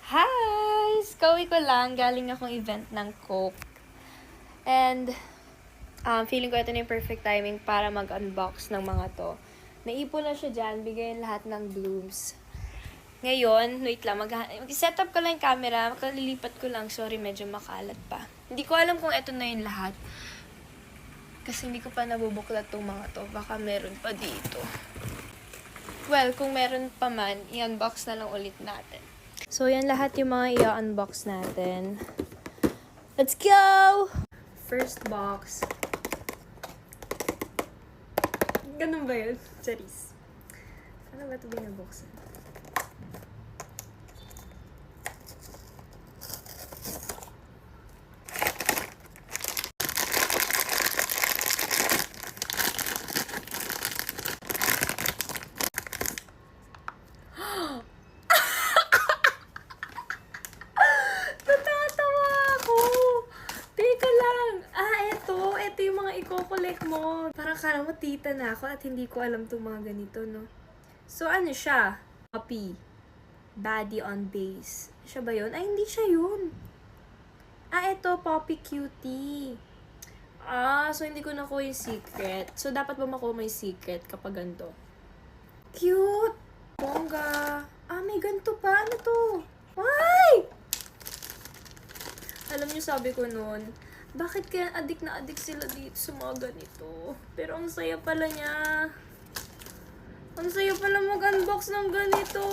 Hi! Kauwi ko lang. Galing akong event ng Coke. And, feeling ko ito na yung perfect timing para mag-unbox ng mga to. Naipon na siya dyan. Bigayin lahat ng blooms. Ngayon, wait lang. Mag-set up ko lang yung camera. Makalilipat ko lang. Sorry, medyo makalat pa. Hindi ko alam kung ito na yung lahat. Kasi hindi ko pa nabubuklat tong mga to. Baka meron pa dito. Well, kung meron pa man, i-unbox na lang ulit natin. So, yan lahat yung mga i-unbox natin. Let's go! First box. Ganun ba yun? Charis. Ano ba ito binabuksan? Natatawa ako! Teka lang! Ito yung mga i-collect mo. Parang kala mo tita na ako at hindi ko alam itong mga ganito, no? So, ano siya? Poppy. Baddie on base. Siya ba yun? Ay, hindi siya yun. Ito, Poppy Cutie. So hindi ko nakuha yung secret. So, dapat ba makuha mo yung secret kapag ganito? Cute! Bongga! May ganito pa. Ano to? Ay! Alam niyo, sabi ko noon, bakit kaya adik na adik sila dito sa mga ganito? Pero ang saya pala niya. Ang saya pala mag-unbox ng ganito.